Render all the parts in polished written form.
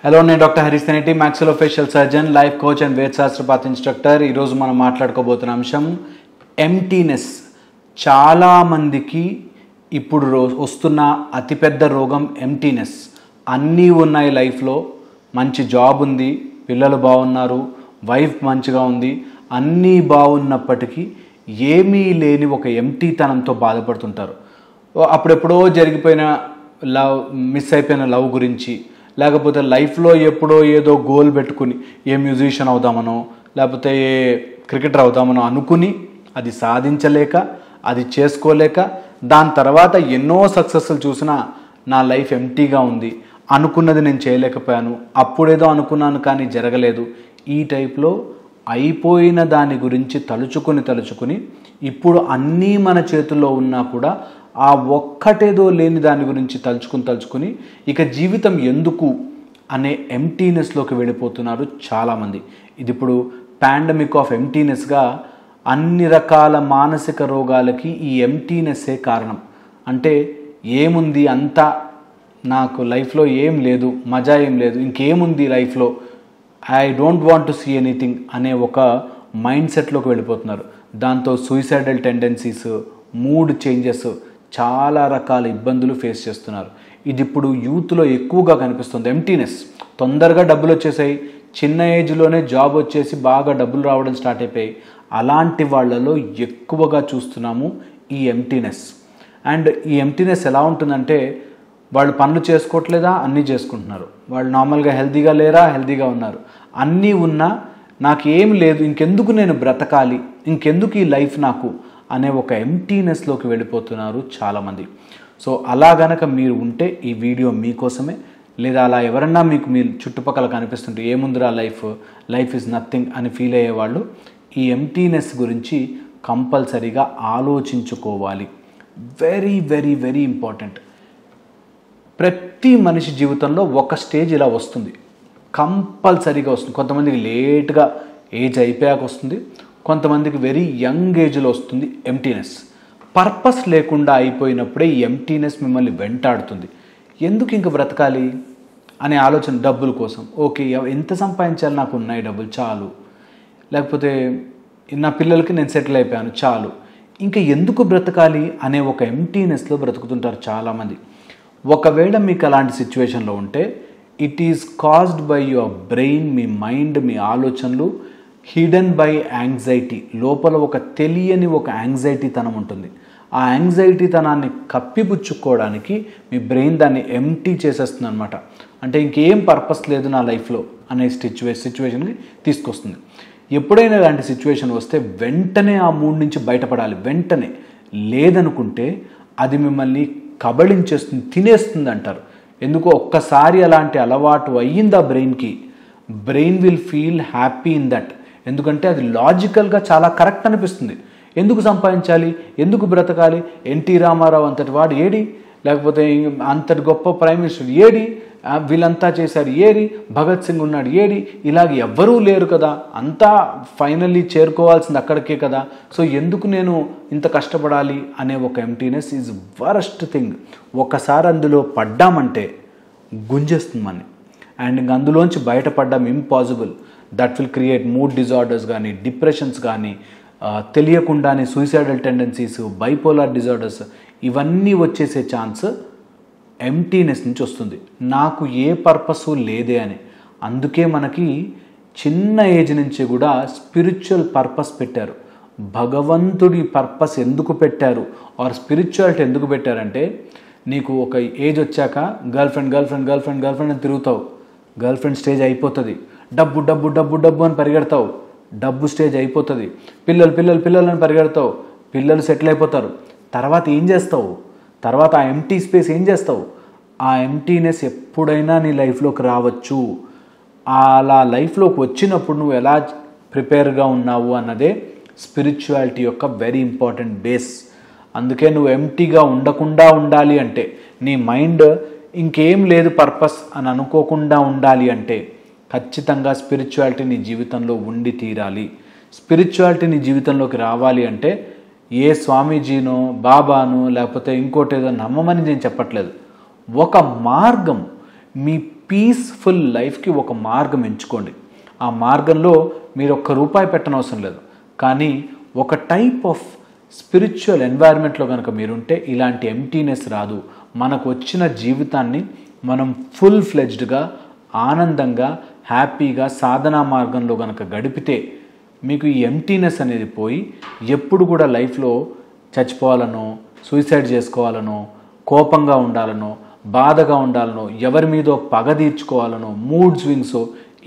Hello, నేను doctor Harish Teneti, maxillofacial surgeon, life coach and వేద శాస్త్రపాత్ instructor. ఈరోజు మనం మాట్లాడుకోబోతున్న అంశం ఎంప్టీనెస్. చాలామందికి ఇప్పుడు వస్తున్న అతిపెద్ద రోగం ఎంప్టీనెస్. అన్నీ ఉన్నాయి లైఫ్లో, మంచి జాబ్ ఉంది, పిల్లలు బాగున్నారు, వైఫ్ మంచిగా ఉంది, అన్నీ బాగున్నప్పటికీ ఏమీ లేని ఒక ఎంప్టీతనంతో బాధపడుతుంటారు. అప్పుడెప్పుడో జరిగిపోయిన మిస్ అయిపోయిన లవ్ గురించి, లేకపోతే లైఫ్లో ఎప్పుడో ఏదో గోల్ పెట్టుకుని ఏ మ్యూజిషియన్ అవుదామనో లేకపోతే ఏ క్రికెటర్ అవుదామనో అనుకుని అది సాధించలేక, అది చేసుకోలేక, దాని తర్వాత ఎన్నో సక్సెస్లు చూసినా నా లైఫ్ ఎంప్టీగా ఉంది, అనుకున్నది నేను చేయలేకపోయాను, అప్పుడేదో అనుకున్నాను కానీ జరగలేదు, ఈ టైప్లో అయిపోయిన దాని గురించి తలుచుకుని ఇప్పుడు అన్నీ మన చేతుల్లో ఉన్నా కూడా ఆ ఒక్కటేదో లేని దాని గురించి తలుచుకుని ఇక జీవితం ఎందుకు అనే ఎంప్టీనెస్లోకి వెళ్ళిపోతున్నారు చాలామంది. ఇది ఇప్పుడు పాండమిక్ ఆఫ్ ఎంప్టీనెస్గా అన్ని రకాల మానసిక రోగాలకి ఈ ఎంప్టీనెస్సే కారణం. అంటే ఏముంది, అంతా నాకు లైఫ్లో ఏం లేదు, మజా ఏం లేదు, ఇంకేముంది లైఫ్లో, I don't want to see anything అనే ఒక మైండ్ సెట్లోకి వెళ్ళిపోతున్నారు. దాంతో సూసైడల్ టెండెన్సీస్, మూడ్ చేంజెస్, చాలా రకాల ఇబ్బందులు ఫేస్ చేస్తున్నారు. ఇది ఇప్పుడు యూత్లో ఎక్కువగా కనిపిస్తుంది. ఎంప్టీనెస్, తొందరగా డబ్బులు వచ్చేసాయి, చిన్న ఏజ్లోనే జాబ్ వచ్చేసి బాగా డబ్బులు రావడం స్టార్ట్ అయిపోయాయి. అలాంటి వాళ్ళలో ఎక్కువగా చూస్తున్నాము ఈ ఎంప్టీనెస్. అండ్ ఈ ఎంప్టీనెస్ ఎలా ఉంటుందంటే, వాళ్ళు పనులు చేసుకోవట్లేదా, అన్నీ చేసుకుంటున్నారు, వాళ్ళు నార్మల్గా హెల్తీగా లేరా, హెల్తీగా ఉన్నారు, అన్నీ ఉన్నా నాకు ఏం లేదు, ఇంకెందుకు నేను బ్రతకాలి, ఇంకెందుకు ఈ లైఫ్ నాకు అనే ఒక ఎంప్టీనెస్లోకి వెళ్ళిపోతున్నారు చాలామంది. సో అలా గనక మీరు ఉంటే ఈ వీడియో మీకోసమే. లేదా అలా ఎవరన్నా మీకు మీ చుట్టుపక్కల కనిపిస్తుంటే ఏముందిరా లైఫ్ ఈజ్ నథింగ్ అని ఫీల్ అయ్యేవాళ్ళు ఈ ఎంప్టీనెస్ గురించి కంపల్సరీగా ఆలోచించుకోవాలి. Very very very important. ప్రతి మనిషి జీవితంలో ఒక స్టేజ్ ఇలా వస్తుంది, కంపల్సరీగా వస్తుంది. కొంతమందికి లేట్గా ఏజ్ అయిపోయాక వస్తుంది, కొంతమందికి వెరీ యంగ్ ఏజ్లో వస్తుంది ఎంప్టీనెస్. పర్పస్ లేకుండా అయిపోయినప్పుడే ఈ ఎంప్టీనెస్ మిమ్మల్ని వెంటాడుతుంది. ఎందుకు ఇంక బ్రతకాలి అనే ఆలోచన, డబ్బుల కోసం, ఓకే ఎంత సంపాదించాలి, నాకు ఉన్నాయి డబ్బులు చాలు, లేకపోతే నా పిల్లలకి నేను సెటిల్ అయిపోయాను చాలు, ఇంకా ఎందుకు బ్రతకాలి అనే ఒక ఎంప్టీనెస్లో బ్రతుకుతుంటారు చాలామంది. ఒకవేళ మీకు అలాంటి సిచ్యువేషన్లో ఉంటే it is caused by your brain, మీ మైండ్, మీ ఆలోచనలు, హిడెన్ బై యాంగ్జైటీ. లోపల ఒక తెలియని ఒక యాంగ్జైటీ తనం ఉంటుంది. ఆ యాంగ్జైటీ తనాన్ని కప్పిపుచ్చుకోవడానికి మీ బ్రెయిన్ దాన్ని ఎంప్టీ చేసేస్తుంది అనమాట. అంటే ఇంకేం పర్పస్ లేదు నా లైఫ్లో అనే సిచ్యువేషన్కి తీసుకొస్తుంది. ఎప్పుడైనా ఇలాంటి సిచ్యువేషన్ వస్తే వెంటనే ఆ మూడ్ నుంచి బయటపడాలి. వెంటనే లేదనుకుంటే అది మిమ్మల్ని కబళించేస్తుంది, తినేస్తుంది అంటారు. ఎందుకో ఒక్కసారి అలాంటి అలవాటు అయ్యిందా బ్రెయిన్కి, brain will feel happy in that. ఎందుకంటే అది లాజికల్గా చాలా కరెక్ట్ అనిపిస్తుంది. ఎందుకు సంపాదించాలి, ఎందుకు బ్రతకాలి, ఎన్టీ రామారావు అంతటి వాడు ఏడి, లేకపోతే అంతటి గొప్ప ప్రైమ్ మినిస్టర్ ఏడి, వీళ్ళంతా చేశారు ఏడి, భగత్ సింగ్ ఉన్నాడు ఏడి, ఇలాగ ఎవ్వరూ లేరు కదా, అంతా ఫైనల్లీ చేరుకోవాల్సింది అక్కడికే కదా, సో ఎందుకు నేను ఇంత కష్టపడాలి అనే ఒక ఎంప్టీనెస్ ఈజ్ వరస్ట్ థింగ్. ఒకసారి అందులో పడ్డామంటే గుంజేస్తుంది మనని, అండ్ ఇంక అందులోంచి బయటపడ్డం impossible. That will create mood disorders కానీ, డిప్రెషన్స్ కానీ, తెలియకుండానే సూసైడల్ టెండెన్సీస్, బైపోలార్ డిజార్డర్స్, ఇవన్నీ వచ్చేసే ఛాన్స్ ఎంప్టీనెస్ నుంచి వస్తుంది. నాకు ఏ పర్పసు లేదే అని. అందుకే మనకి చిన్న ఏజ్ నుంచి కూడా స్పిరిచువల్ పర్పస్ పెట్టారు. భగవంతుడి పర్పస్ ఎందుకు పెట్టారు ఆర్ స్పిరిచువాలిటీ ఎందుకు పెట్టారంటే, నీకు ఒక ఏజ్ వచ్చాక గర్ల్ ఫ్రెండ్ అని తిరుగుతావు, గర్ల్ ఫ్రెండ్ స్టేజ్ అయిపోతుంది, డబ్బు అని పరిగెడతావు, డబ్బు స్టేజ్ అయిపోతుంది, పిల్లలు అని పరిగెడతావు, పిల్లలు సెటిల్ అయిపోతారు. తర్వాత ఏం చేస్తావు, తర్వాత ఆ ఎంప్టీ స్పేస్ ఏం చేస్తావు, ఆ ఎంప్టీనెస్ ఎప్పుడైనా నీ లైఫ్లోకి రావచ్చు. అలా లైఫ్లోకి వచ్చినప్పుడు నువ్వు ఎలా ప్రిపేర్గా ఉన్నావు అన్నదే స్పిరిచువాలిటీ యొక్క వెరీ ఇంపార్టెంట్ బేస్. అందుకే నువ్వు ఎంప్టీగా ఉండకుండా ఉండాలి అంటే, నీ మైండ్ ఇంకేం లేదు పర్పస్ అని అనుకోకుండా ఉండాలి అంటే ఖచ్చితంగా స్పిరిచువాలిటీ నీ జీవితంలో ఉండి తీరాలి. స్పిరిచువాలిటీ నీ జీవితంలోకి రావాలి అంటే ఏ స్వామీజీనో, బాబానో, లేకపోతే ఇంకోటేదో నమ్మమని నేను చెప్పట్లేదు. ఒక మార్గం, మీ పీస్ఫుల్ లైఫ్కి ఒక మార్గం ఎంచుకోండి. ఆ మార్గంలో మీరు ₹1 పెట్టనవసరం లేదు. కానీ ఒక టైప్ ఆఫ్ స్పిరిచువల్ ఎన్వైర్న్మెంట్లో కనుక మీరుంటే ఇలాంటి ఎంటీనెస్ రాదు. మనకు వచ్చిన జీవితాన్ని మనం ఫుల్ ఫ్లెడ్జ్డ్గా, ఆనందంగా, హ్యాపీగా సాధనా మార్గంలో కనుక గడిపితే మీకు ఈ ఎంటీనెస్ అనేది పోయి ఎప్పుడు కూడా లైఫ్లో చచ్చిపోవాలనో, సూసైడ్ చేసుకోవాలనో, కోపంగా ఉండాలనో, బాధగా ఉండాలనో, ఎవరి మీదో పగ తీర్చుకోవాలనో, మూడ్ స్వింగ్స్,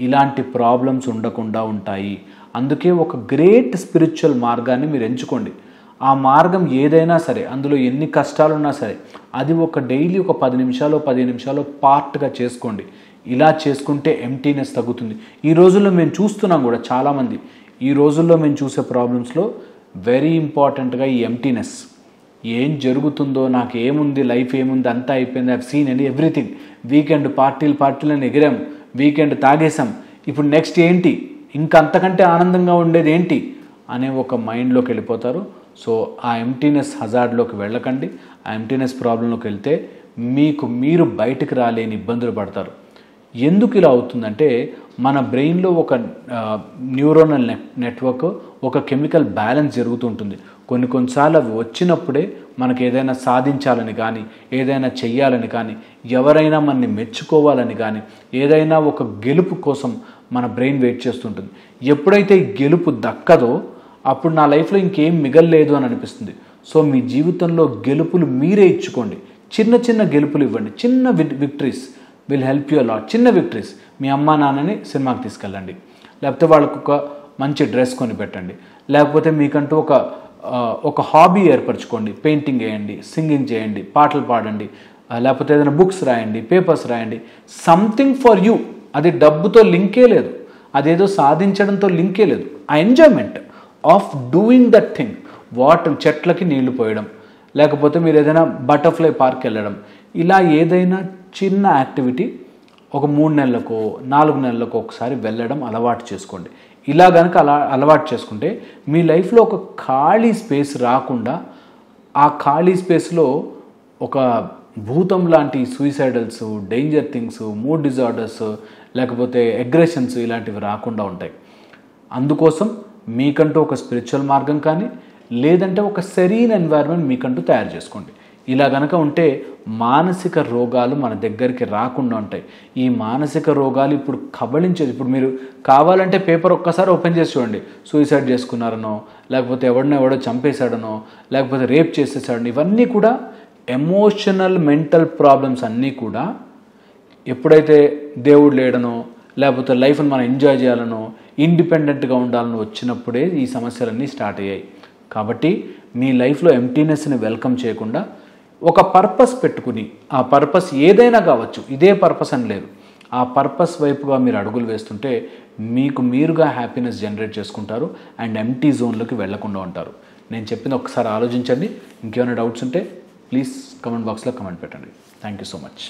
ఇలాంటి ప్రాబ్లమ్స్ ఉండకుండా ఉంటాయి. అందుకే ఒక గ్రేట్ స్పిరిచువల్ మార్గాన్ని మీరు ఎంచుకోండి. ఆ మార్గం ఏదైనా సరే, అందులో ఎన్ని కష్టాలున్నా సరే, అది డైలీ 10 నిమిషాలు 15 నిమిషాలు పార్ట్గా చేసుకోండి. ఇలా చేసుకుంటే ఎంటీనెస్ తగ్గుతుంది. ఈ రోజుల్లో మేము చూస్తున్నాం కూడా చాలామంది, ఈ రోజుల్లో మేము చూసే ప్రాబ్లమ్స్లో వెరీ ఇంపార్టెంట్గా ఈ ఎంటీనెస్. ఏం జరుగుతుందో, నాకు ఏముంది, లైఫ్ ఏముంది, అంతా అయిపోయింది, I have seen everything. Weekend పార్టీలను ఎగిరాం, వీకెండ్ తాగేసాం, ఇప్పుడు నెక్స్ట్ ఏంటి, ఇంకా అంతకంటే ఆనందంగా ఉండేది ఏంటి అనే ఒక మైండ్లోకి వెళ్ళిపోతారు. సో ఆ ఎంటీనెస్ హజార్డ్లోకి వెళ్ళకండి. ఆ ఎంటీనెస్ ప్రాబ్లంలోకి వెళ్తే మీరు బయటకు రాలేని ఇబ్బందులు పడతారు. ఎందుకు ఇలా అవుతుందంటే మన బ్రెయిన్లో ఒక న్యూరోనల్ నెట్వర్క్, ఒక కెమికల్ బ్యాలెన్స్ జరుగుతుంటుంది. కొన్నిసార్లు అవి వచ్చినప్పుడే మనకు ఏదైనా సాధించాలని కానీ, ఏదైనా చెయ్యాలని కానీ, ఎవరైనా మనని మెచ్చుకోవాలని కానీ, ఏదైనా ఒక గెలుపు కోసం మన బ్రెయిన్ వెయిట్ చేస్తుంటుంది. ఎప్పుడైతే ఈ గెలుపు దక్కదో అప్పుడు నా లైఫ్లో ఇంకేం మిగల్లేదు అని అనిపిస్తుంది. సో మీ జీవితంలో గెలుపులు మీరే ఇచ్చుకోండి. చిన్న చిన్న గెలుపులు ఇవ్వండి. చిన్న victories will help you a lot. చిన్న విక్టరీస్, మీ అమ్మా నాన్నని సినిమాకి తీసుకెళ్ళండి, లేకపోతే వాళ్ళకు ఒక మంచి డ్రెస్ కొని పెట్టండి, లేకపోతే మీకంటూ ఒక హాబీ ఏర్పరచుకోండి. పెయింటింగ్ వేయండి, సింగింగ్ చేయండి, పాటలు పాడండి, లేకపోతే ఏదైనా బుక్స్ రాయండి, పేపర్స్ రాయండి. Something for you. అది డబ్బుతో లింకే లేదు, అదేదో సాధించడంతో లింకే లేదు. ఆ enjoyment of doing that thing. చెట్లకి నీళ్లు పోయడం, లేకపోతే మీరు ఏదైనా బటర్ఫ్లై పార్క్ వెళ్ళడం, ఇలా ఏదైనా చిన్న యాక్టివిటీ ఒక 3 నెలలకో 4 నెలలకో ఒకసారి వెళ్ళడం అలవాటు చేసుకోండి. ఇలా కనుక అలవాటు చేసుకుంటే మీ లైఫ్లో ఒక ఖాళీ స్పేస్ రాకుండా, ఆ ఖాళీ స్పేస్లో ఒక భూతం లాంటి సూసైడల్స్, డేంజర్ థింగ్స్, మూడ్ డిజార్డర్స్, లేకపోతే అగ్రెషన్స్ ఇలాంటివి రాకుండా ఉంటాయి. అందుకోసం మీకంటూ ఒక స్పిరిచువల్ మార్గం కానీ, లేదంటే ఒక సరైన ఎన్వైర్న్మెంట్ మీకంటూ తయారు చేసుకోండి. ఇలా కనుక ఉంటే మానసిక రోగాలు మన దగ్గరికి రాకుండా ఉంటాయి. ఈ మానసిక రోగాలు ఇప్పుడు కబళించేది. ఇప్పుడు మీరు కావాలంటే పేపర్ ఒక్కసారి ఓపెన్ చేసి చూడండి, సూసైడ్ చేసుకున్నారనో, లేకపోతే ఎవడో చంపేశాడనో, లేకపోతే రేప్ చేసేసాడనో, ఇవన్నీ కూడా ఎమోషనల్ మెంటల్ ప్రాబ్లమ్స్ అన్నీ కూడా ఎప్పుడైతే దేవుడు లేడనో, లేకపోతే లైఫ్ని మనం ఎంజాయ్ చేయాలనో, ఇండిపెండెంట్గా ఉండాలనో వచ్చినప్పుడే ఈ సమస్యలన్నీ స్టార్ట్ అయ్యాయి. కాబట్టి మీ లైఫ్లో ఎంటీనెస్ని వెల్కమ్ చేయకుండా ఒక పర్పస్ పెట్టుకుని, ఆ పర్పస్ ఏదైనా కావచ్చు, ఇదే పర్పస్ అని లేదు, ఆ పర్పస్ వైపుగా మీరు అడుగులు వేస్తుంటే మీరుగా హ్యాపీనెస్ జనరేట్ చేసుకుంటారు అండ్ ఎంటీ జోన్లోకి వెళ్లకుండా ఉంటారు. నేను చెప్పింది ఒకసారి ఆలోచించండి. ఇంకేమైనా డౌట్స్ ఉంటే ప్లీజ్ కమెంట్ బాక్స్లో కమెంట్ పెట్టండి. Thank you so much.